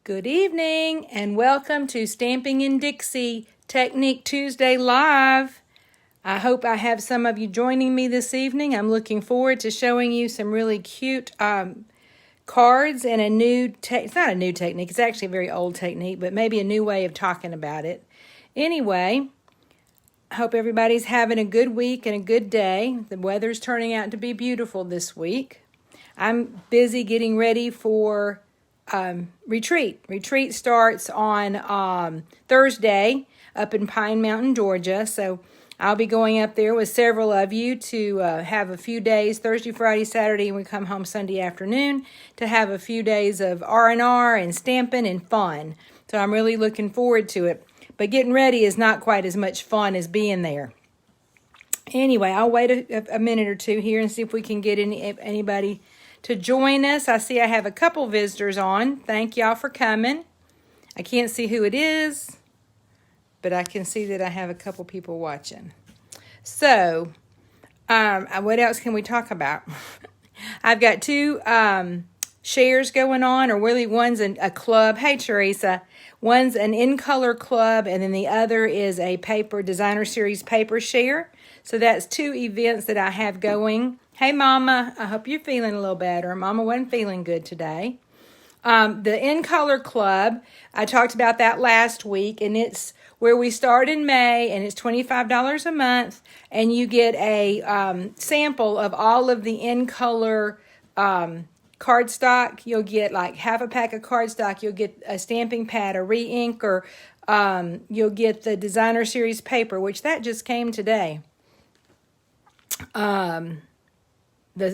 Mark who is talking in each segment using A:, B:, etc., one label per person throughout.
A: Good evening and welcome to Stamping in Dixie Technique Tuesday Live. I hope I have some of you joining me this evening. I'm looking forward to showing you some really cute cards and a new, it's not a new technique, it's actually a very old technique, but maybe a new way of talking about it. Anyway, I hope everybody's having a good week and a good day. The weather's turning out to be beautiful this week. I'm busy getting ready for retreat. Retreat starts on Thursday up in Pine Mountain, Georgia. So I'll be going up there with several of you to have a few days, Thursday, Friday, Saturday, and we come home Sunday afternoon to have a few days of R&R and stamping and fun. So I'm really looking forward to it. But getting ready is not quite as much fun as being there. Anyway, I'll wait a minute or two here and see if we can get anybody to join us. I see I have a couple visitors on. Thank y'all for coming. I can't see who it is, but I can see that I have a couple people watching. So, what else can we talk about? I've got two shares going on, or really one's a club. Hey, Teresa. One's an in-color club, and then the other is a paper designer series paper share. So that's two events that I have going. Hey, Mama, I hope you're feeling a little better. Mama wasn't feeling good today. The In Color Club, I talked about that last week, and it's where we start in May, and it's $25 a month, and you get a sample of all of the In Color cardstock. You'll get like half a pack of cardstock. You'll get a stamping pad, a re-inker. You'll get the designer series paper, which that just came today.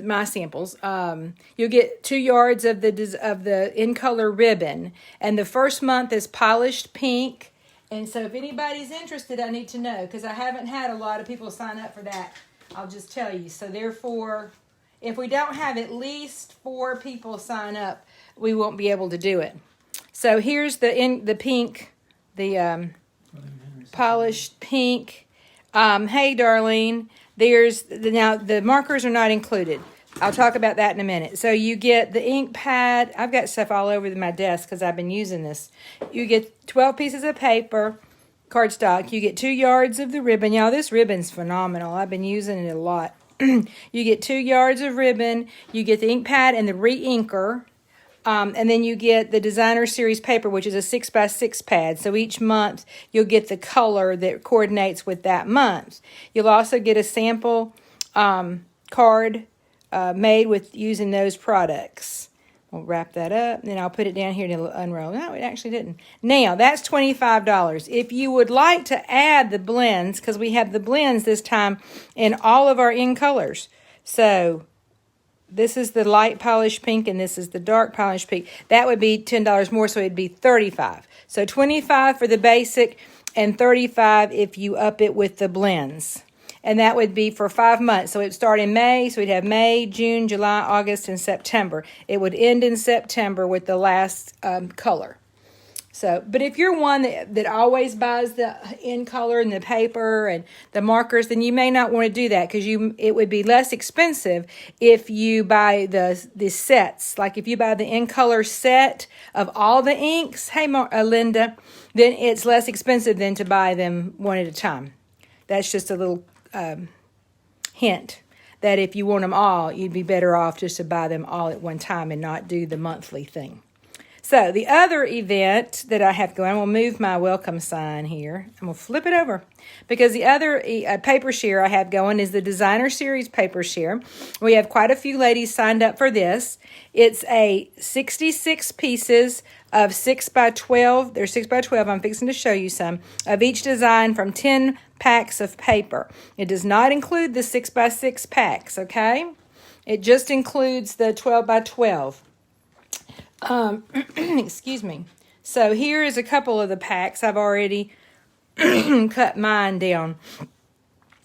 A: My samples. You'll get 2 yards of the in color ribbon, and the first month is polished pink. And so, if anybody's interested, I need to know because I haven't had a lot of people sign up for that. I'll just tell you. So, therefore, if we don't have at least 4 people sign up, we won't be able to do it. So here's the pink, the polished pink. Hey, Darlene. Now the markers are not included. I'll talk about that in a minute. So you get the ink pad. I've got stuff all over my desk because I've been using this. You get 12 pieces of paper, cardstock. You get 2 yards of the ribbon. Y'all, this ribbon's phenomenal. I've been using it a lot. You get 2 yards of ribbon. You get the ink pad and the re-inker. And then you get the designer series paper, which is a 6x6 pad. So each month you'll get the color that coordinates with that month. You'll also get a sample card made with using those products. We'll wrap that up, and then I'll put it down here and it'll unroll. No, it actually didn't. Now, that's $25. If you would like to add the blends, because we have the blends this time in all of our in colors. So this is the light polished pink, and this is the dark polished pink. That would be $10 more, so it'd be $35. So $25 for the basic, and $35 if you up it with the blends. And that would be for 5 months. So it'd start in May, so we'd have May, June, July, August, and September. It would end in September with the last color. So, but if you're one that always buys the in color and the paper and the markers, then you may not want to do that because it would be less expensive if you buy the sets. Like if you buy the in color set of all the inks, hey Linda, then it's less expensive than to buy them one at a time. That's just a little hint that if you want them all, you'd be better off just to buy them all at one time and not do the monthly thing. So the other event that I have going, I'm going to move my welcome sign here. I'm going to flip it over because the other paper share I have going is the designer series paper share. We have quite a few ladies signed up for this. It's a 66 pieces of 6x12. They're 6x12. I'm fixing to show you some of each design from 10 packs of paper. It does not include the 6x6 packs, okay? It just includes the 12x12. Excuse me. So here is a couple of the packs. I've already cut mine down.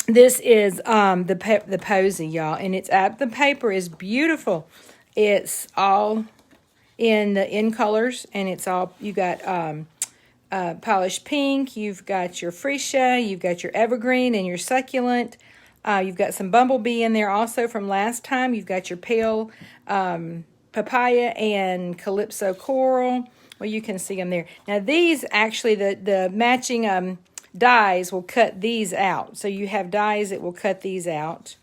A: This is the posy, y'all, and the paper is beautiful. It's all in the in colors, and it's all you got polished pink. You've got your freesia. You've got your evergreen and your succulent. You've got some bumblebee in there also from last time. You've got your pale papaya and calypso coral. Well, you can see them there. Now these actually, the matching dies will cut these out. So you have dies that will cut these out.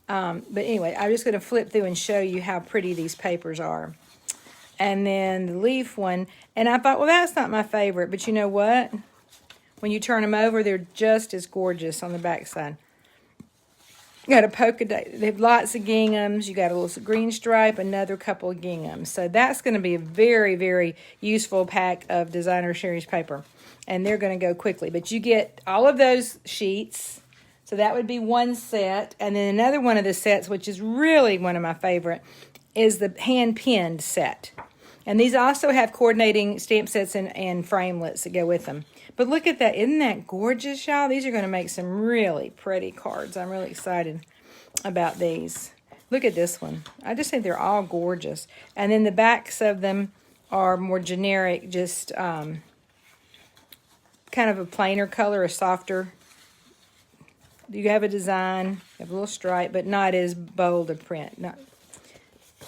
A: But anyway, I'm just going to flip through and show you how pretty these papers are. And then the leaf one, and I thought, well, that's not my favorite, but you know what? When you turn them over, they're just as gorgeous on the back side. You got a polka dot, they have lots of ginghams, you got a little green stripe, another couple of ginghams. So that's going to be a very, very useful pack of designer series paper. And they're going to go quickly. But you get all of those sheets. So that would be one set. And then another one of the sets, which is really one of my favorite, is the hand-pinned set. And these also have coordinating stamp sets and framelits that go with them. But look at that. Isn't that gorgeous, y'all? These are going to make some really pretty cards. I'm really excited about these. Look at this one. I just think they're all gorgeous. And then the backs of them are more generic, just kind of a plainer color, a softer. You have a design, you have a little stripe, but not as bold a print.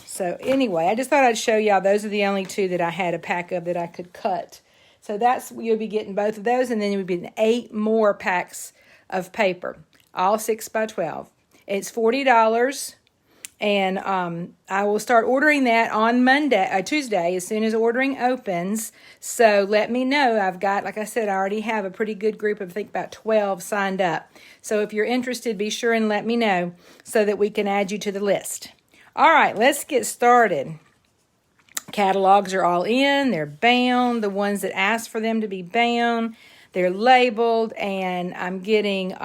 A: So anyway, I just thought I'd show y'all. Those are the only two that I had a pack of that I could cut. So that's, you'll be getting both of those, and then you'll be getting 8 more packs of paper, all 6 by 12. It's $40, and I will start ordering that on Tuesday, as soon as ordering opens. So let me know. I've got, like I said, I already have a pretty good group of, I think, about 12 signed up. So if you're interested, be sure and let me know so that we can add you to the list. All right, let's get started. Catalogs are all in. They're bound. The ones that ask for them to be bound, they're labeled, and I'm getting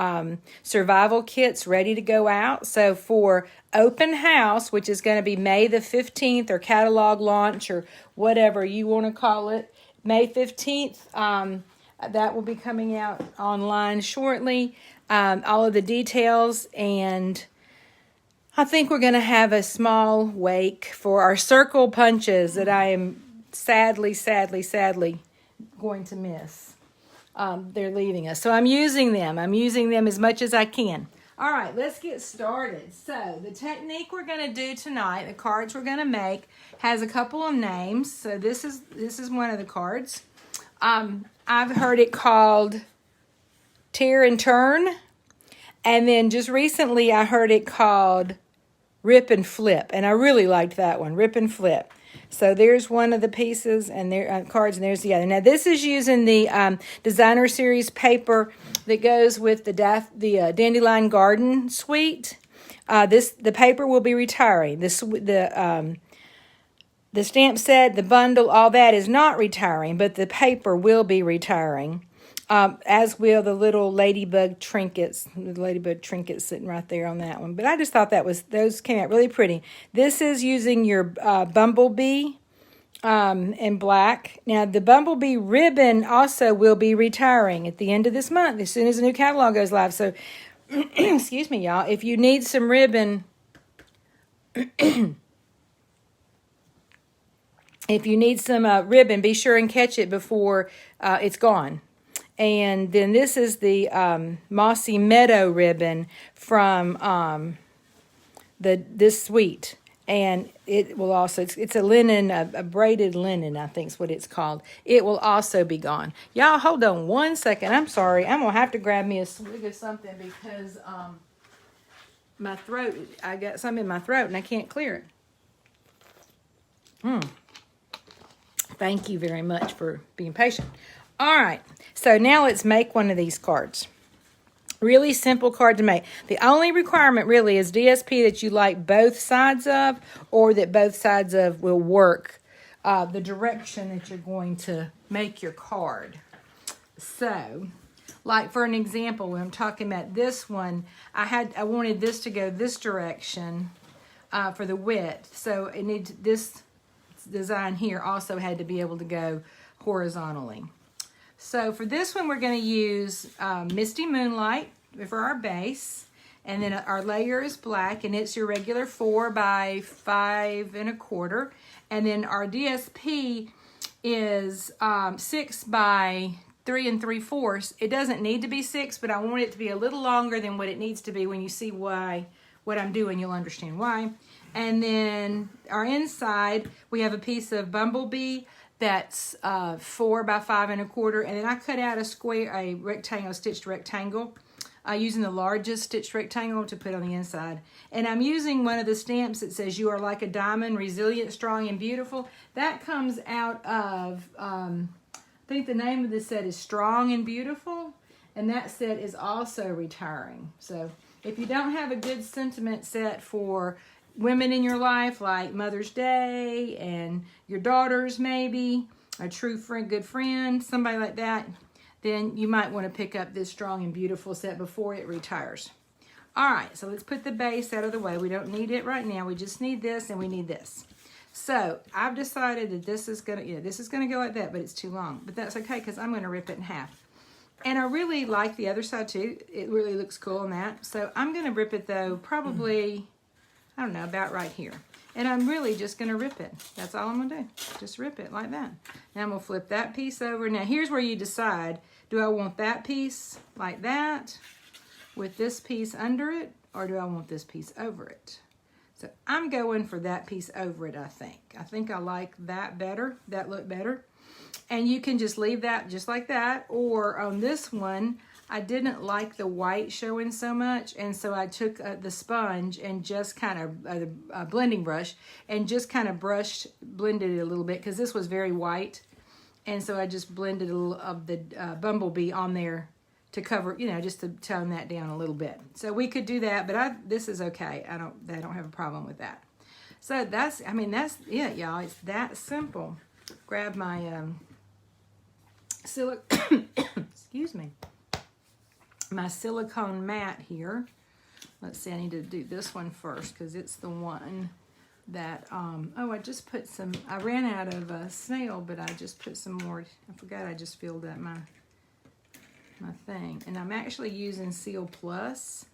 A: survival kits ready to go out. So for open house, which is going to be May the 15th, or catalog launch, or whatever you want to call it, May 15th, that will be coming out online shortly. All of the details, and I think we're going to have a small wake for our circle punches that I am sadly going to miss. They're leaving us. So I'm using them. I'm using them as much as I can. All right, let's get started. So the technique we're going to do tonight, the cards we're going to make, has a couple of names. So this is one of the cards. I've heard it called Tear and Turn. And then just recently I heard it called Rip and Flip, and I really liked that one, Rip and Flip. So there's one of the pieces, and there cards, and there's the other. Now this is using the designer series paper that goes with the Dandelion Garden suite. The paper will be retiring. The stamp set, the bundle, all that is not retiring, but the paper will be retiring. As will the little ladybug trinkets, the ladybug trinkets sitting right there on that one. But I just thought those came out really pretty. This is using your bumblebee in black. Now the bumblebee ribbon also will be retiring at the end of this month, as soon as the new catalog goes live. So, excuse me, y'all. If you need some ribbon, ribbon, be sure and catch it before it's gone. And then this is the Mossy Meadow ribbon from this suite. And it will also, it's a linen, a braided linen, I think is what it's called. It will also be gone. Y'all, hold on one second. I'm sorry. I'm going to have to grab me a swig of something because my throat, I got something in my throat and I can't clear it. Thank you very much for being patient. All right, so now let's make one of these cards. Really simple card to make. The only requirement really is DSP that you like both sides of, or that both sides of will work the direction that you're going to make your card. So, like for an example, when I'm talking about this one, I wanted this to go this direction for the width. So it needs, this design here also had to be able to go horizontally. So for this one, we're going to use Misty Moonlight for our base. And then our layer is black, and it's your regular 4 by 5 1/4. And then our DSP is 6 by 3 3/4. It doesn't need to be 6, but I want it to be a little longer than what it needs to be. When you see what I'm doing, you'll understand why. And then our inside, we have a piece of bumblebee that's 4 by 5 1/4, and then I cut out a rectangle, stitched rectangle, using the largest stitched rectangle to put on the inside. And I'm using one of the stamps that says "You are like a diamond, resilient, strong, and beautiful." That comes out of, I think the name of this set is Strong and Beautiful, and that set is also retiring. So if you don't have a good sentiment set for women in your life, like Mother's Day and your daughters, maybe a true friend, good friend, somebody like that, then you might want to pick up this Strong and Beautiful set before it retires. All right, so let's put the base out of the way. We don't need it right now. We just need this, and we need this. So I've decided that this is gonna go like that, but it's too long. But that's okay, because I'm gonna rip it in half. And I really like the other side too. It really looks cool on that. So I'm gonna rip it though, probably, I don't know, about right here. And I'm really just gonna rip it. That's all I'm gonna do. Just rip it like that. Now I'm gonna flip that piece over. Now here's where you decide, do I want that piece like that with this piece under it, or do I want this piece over it? So I'm going for that piece over it, I think. I think I like that better, that look better. And you can just leave that just like that, or on this one, I didn't like the white showing so much, and so I took the sponge and just kind of, a blending brush, and just kind of blended it a little bit, because this was very white, and so I just blended a little of the bumblebee on there to cover, you know, just to tone that down a little bit. So we could do that, but this is okay. I don't have a problem with that. So that's it, y'all. It's that simple. Grab my excuse me, my silicone mat here. Let's see, I need to do this one first, because it's the one that, I just put some, I ran out of snail, but I just put some more. I forgot I just filled up my thing. And I'm actually using Seal Plus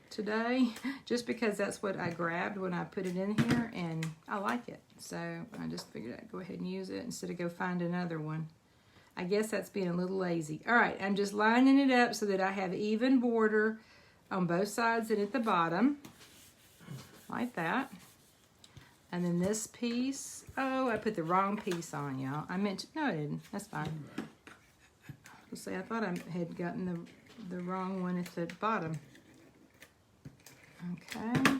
A: today, just because that's what I grabbed when I put it in here, and I like it. So I just figured I'd go ahead and use it instead of go find another one. I guess that's being a little lazy. All right, I'm just lining it up so that I have even border on both sides and at the bottom, like that. And then this piece, oh, I put the wrong piece on, y'all. I meant to, no, I didn't. That's fine. Let's see, I thought I had gotten the wrong one at the bottom. Okay.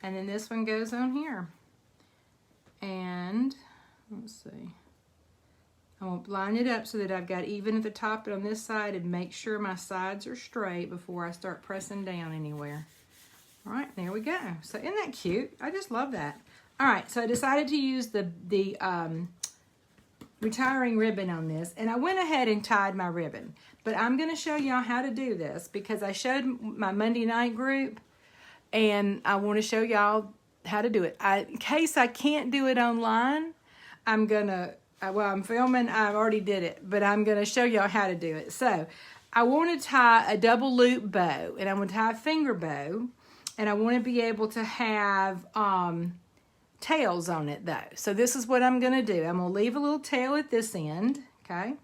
A: And then this one goes on here. And let's see. I'm going to line it up so that I've got even at the top and on this side, and make sure my sides are straight before I start pressing down anywhere. All right, there we go. So isn't that cute? I just love that. All right, so I decided to use the retiring ribbon on this, and I went ahead and tied my ribbon. But I'm going to show y'all how to do this, because I showed my Monday night group, and I want to show y'all how to do it. In case I can't do it online, I'm going to, well, I'm filming, I already did it, but I'm going to show y'all how to do it. So I want to tie a double loop bow, and I'm going to tie a finger bow, and I want to be able to have tails on it though. So this is what I'm going to do. I'm going to leave a little tail at this end, okay?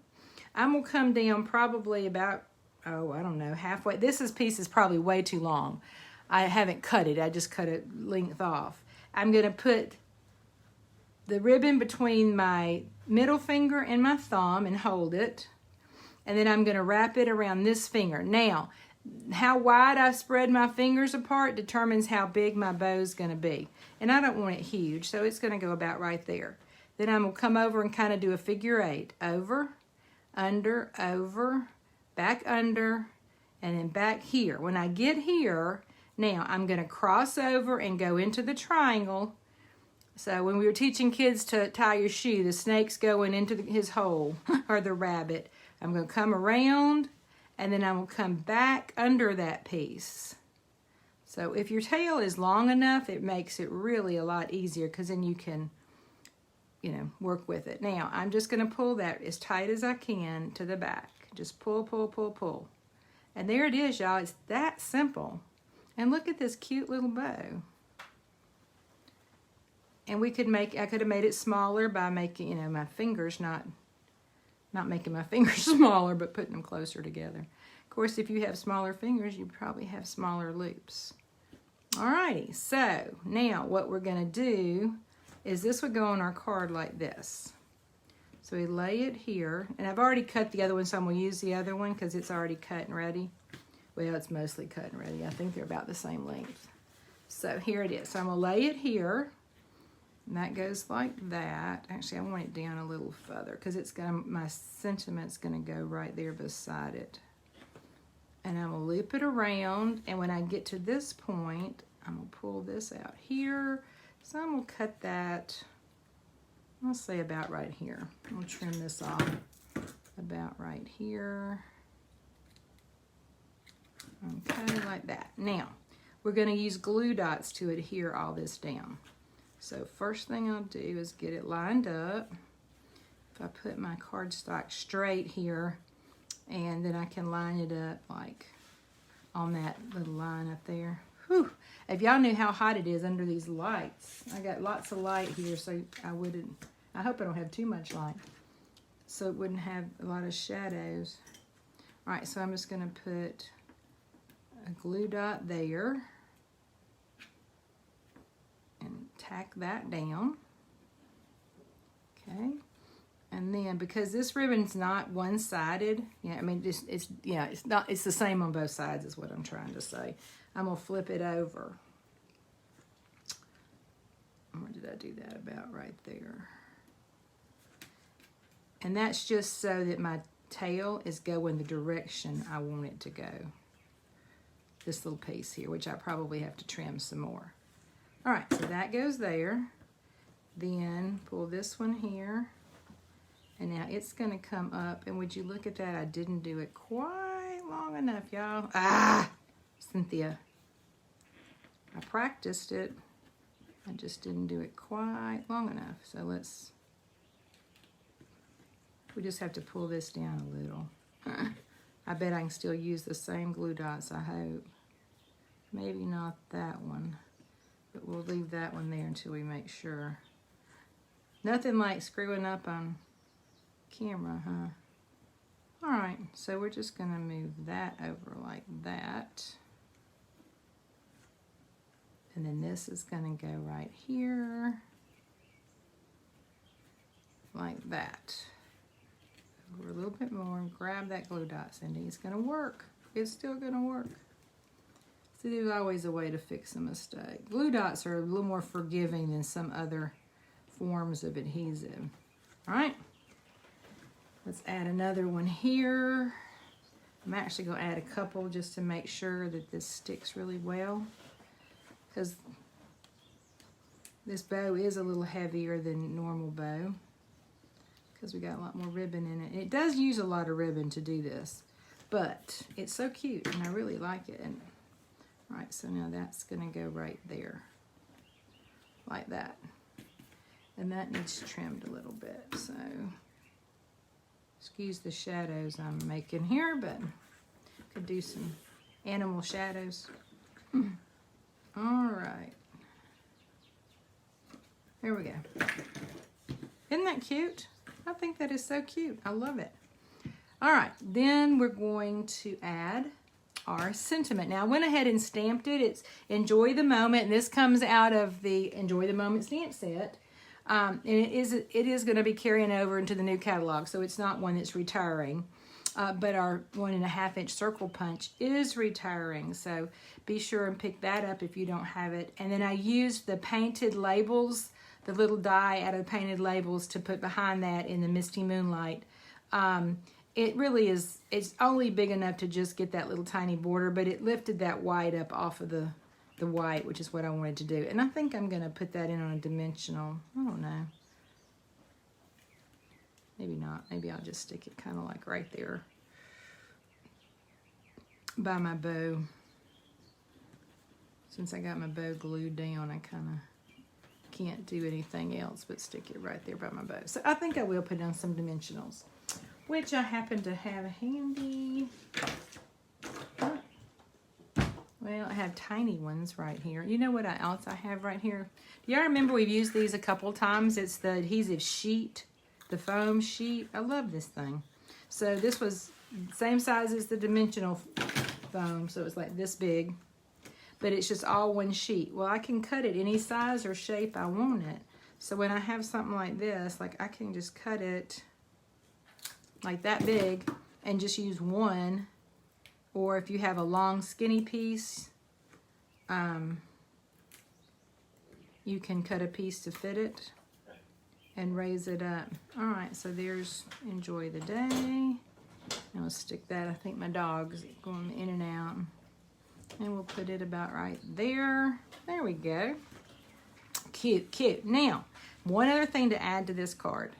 A: I'm going to come down probably about, oh, I don't know, halfway. This piece is probably way too long. I haven't cut it. I just cut it length off. I'm going to put the ribbon between my middle finger and my thumb and hold it. And then I'm going to wrap it around this finger. Now, how wide I spread my fingers apart determines how big my bow is going to be. And I don't want it huge, so it's going to go about right there. Then I'm going to come over and kind of do a figure 8. Over, under, over, back under, and then back here. When I get here, now I'm going to cross over and go into the triangle. So when we were teaching kids to tie your shoe, the snake's going into his hole, or the rabbit. I'm going to come around, and then I'm going to come back under that piece. So if your tail is long enough, it makes it really a lot easier, because then you can, you know, work with it. Now, I'm just going to pull that as tight as I can to the back. Just pull, pull, pull, pull. And there it is, y'all. It's that simple. And look at this cute little bow. And I could have made it smaller by making, you know, my fingers not making my fingers smaller, but putting them closer together. Of course, if you have smaller fingers, you probably have smaller loops. Alrighty, so now what we're gonna do is this would go on our card like this. So we lay it here, and I've already cut the other one, so I'm gonna use the other one because it's already cut and ready. Well, it's mostly cut and ready. I think they're about the same length. So here it is. So I'm gonna lay it here, and that goes like that. Actually, I want it down a little further because it's gonna, my sentiment's gonna go right there beside it. And I'm gonna loop it around, and when I get to this point, I'm gonna pull this out here. So I'm gonna cut that, I'll say about right here. I'll trim this off about right here. Okay, like that. Now, we're gonna use glue dots to adhere all this down. So first thing I'll do is get it lined up. If I put my cardstock straight here, and then I can line it up like on that little line up there. Whew. If y'all knew how hot it is under these lights. I got lots of light here, so I hope I don't have too much light, so it wouldn't have a lot of shadows. All right, so I'm just gonna put a glue dot there and tack that down. Okay. And then, because this ribbon's not one-sided, I mean, it's the same on both sides is what I'm trying to say. I'm gonna flip it over. Where did I do that? About right there. And that's just so that my tail is going the direction I want it to go. This little piece here, which I probably have to trim some more. All right, so that goes there. Then pull this one here. And now it's gonna come up, and would you look at that? I didn't do it quite long enough, y'all. Ah, Cynthia. I practiced it. I just didn't do it quite long enough. So we just have to pull this down a little. I bet I can still use the same glue dots, I hope. Maybe not that one, but we'll leave that one there until we make sure. Nothing like screwing up on camera, huh? All right, so we're just gonna move that over like that. And then this is gonna go right here, like that. Over a little bit more and grab that glue dot, Cindy. It's gonna work. It's still gonna work. See, there's always a way to fix a mistake. Glue dots are a little more forgiving than some other forms of adhesive. All right. Let's add another one here. I'm actually going to add a couple just to make sure that this sticks really well, because this bow is a little heavier than normal bow because we got a lot more ribbon in it. It does use a lot of ribbon to do this, but it's so cute and I really like it. And all right, so now that's going to go right there like that, and that needs trimmed a little bit. So excuse the shadows I'm making here, but could do some animal shadows. All right. There we go. Isn't that cute? I think that is so cute. I love it. All right, then we're going to add our sentiment. Now I went ahead and stamped it. It's Enjoy the Moment, and this comes out of the Enjoy the Moment stamp set. And it is going to be carrying over into the new catalog, so it's not one that's retiring. But our 1.5 inch circle punch is retiring, so be sure and pick that up if you don't have it. And then I used the painted labels, the little die out of the painted labels, to put behind that in the Misty Moonlight. It really is, it's only big enough to just get that little tiny border, but it lifted that white up off of the white, which is what I wanted to do. And I think I'm going to put that in on a dimensional. I don't know. Maybe not. Maybe I'll just stick it kind of like right there by my bow. Since I got my bow glued down, I kind of can't do anything else but stick it right there by my bow. So I think I will put on some dimensionals, which I happen to have handy. Well, I have tiny ones right here. You know what else I have right here? Do y'all remember we've used these a couple times? It's the adhesive sheet, the foam sheet. I love this thing. So this was same size as the dimensional foam, so it's like this big. but it's just all one sheet. Well, I can cut it any size or shape I want it. So when I have something like this, like I can just cut it like that big and just use one. Or if you have a long skinny piece, you can cut a piece to fit it and raise it up. All right, so there's enjoy the day. And we'll stick that, I think my dog's going in and out. And we'll put it about right there. There we go. Cute, cute. Now, one other thing to add to this card.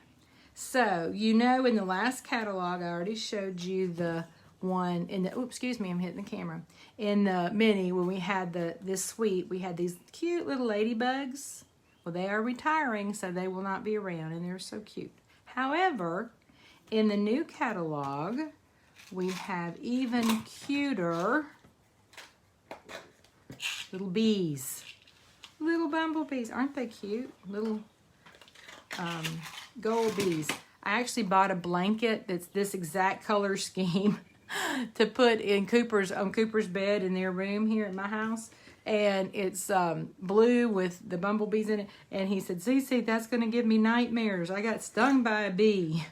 A: So, you know, in the last catalog, I already showed you the one in the, oops, excuse me, I'm hitting the camera. In the mini, when we had this suite, we had these cute little ladybugs. Well, they are retiring, so they will not be around, and they're so cute. However, in the new catalog, we have even cuter little bees. Little bumblebees. Aren't they cute? Little gold bees. I actually bought a blanket that's this exact color scheme to put in Cooper's bed in their room here at my house. And it's blue with the bumblebees in it. And he said, "Cece, that's going to give me nightmares. I got stung by a bee."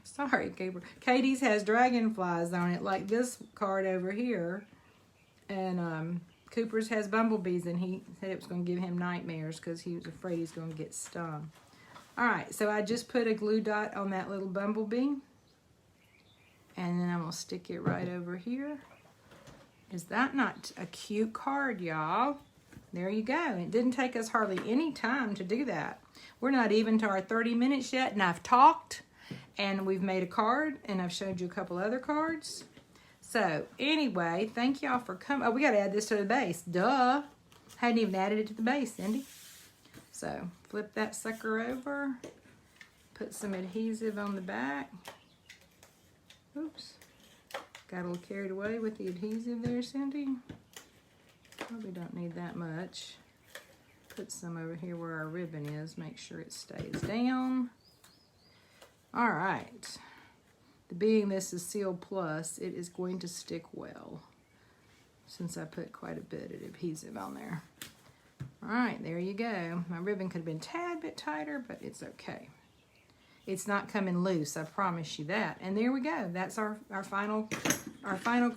A: Sorry, Cooper. Katie's has dragonflies on it, like this card over here. And Cooper's has bumblebees, and he said it was going to give him nightmares because he was afraid he's going to get stung. All right, so I just put a glue dot on that little bumblebee. And then I'm going to stick it right over here. Is that not a cute card, y'all? There you go. It didn't take us hardly any time to do that. We're not even to our 30 minutes yet, and I've talked, and we've made a card, and I've showed you a couple other cards. So, anyway, thank y'all for coming. Oh, we got to add this to the base. Duh. Hadn't even added it to the base, Cindy. So, flip that sucker over. Put some adhesive on the back. Oops. Got a little carried away with the adhesive there, Cindy. Probably don't need that much. Put some over here where our ribbon is. Make sure it stays down. All right. Being this is Seal Plus, it is going to stick well since I put quite a bit of adhesive on there. All right, there you go. My ribbon could have been a tad bit tighter, but it's okay. It's not coming loose, I promise you that. And there we go. That's our final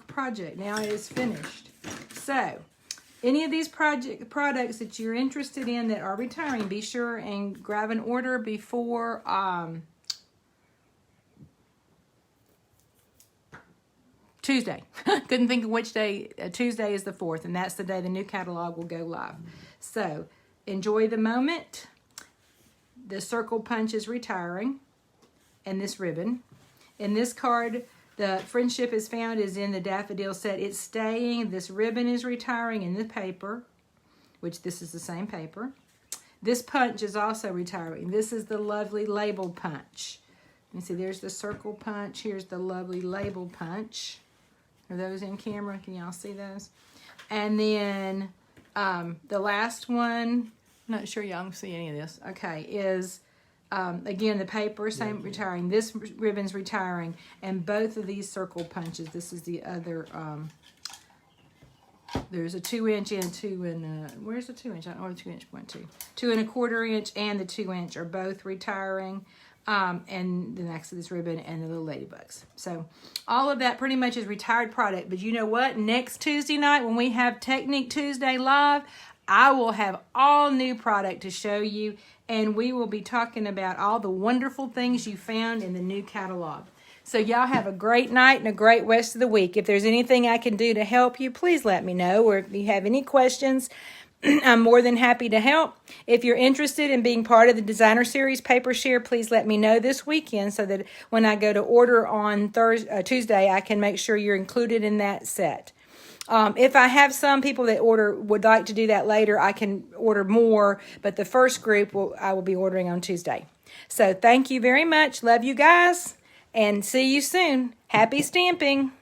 A: project. Now it is finished. So, any of these products that you're interested in that are retiring, be sure and grab an order before Tuesday. Couldn't think of which day. Tuesday is the 4th, and that's the day the new catalog will go live. So, enjoy the moment. The circle punch is retiring, and this ribbon. In this card, the friendship is found is in the daffodil set. It's staying. This ribbon is retiring in the paper, which this is the same paper. This punch is also retiring. This is the lovely label punch. You see, there's the circle punch. Here's the lovely label punch. Are those in camera? Can y'all see those? And then the last one, I'm not sure y'all can see any of this. Okay, is again the paper, same retiring. This ribbon's retiring, and both of these circle punches. This is the other. There's a 2-inch and 2 and where's the 2-inch? I don't know where the 2-inch went to. 2 1/4 inch and the 2-inch are both retiring. And the next to this ribbon and the little ladybugs. So all of that pretty much is retired product. But you know what? Next Tuesday night when we have Technique Tuesday live, I will have all new product to show you. And we will be talking about all the wonderful things you found in the new catalog. So y'all have a great night and a great rest of the week. If there's anything I can do to help you, please let me know. Or if you have any questions, I'm more than happy to help. If you're interested in being part of the Designer Series Paper Share, please let me know this weekend so that when I go to order on Tuesday, I can make sure you're included in that set. If I have some people that would like to do that later, I can order more, but the first group I will be ordering on Tuesday. So thank you very much. Love you guys, and see you soon. Happy stamping.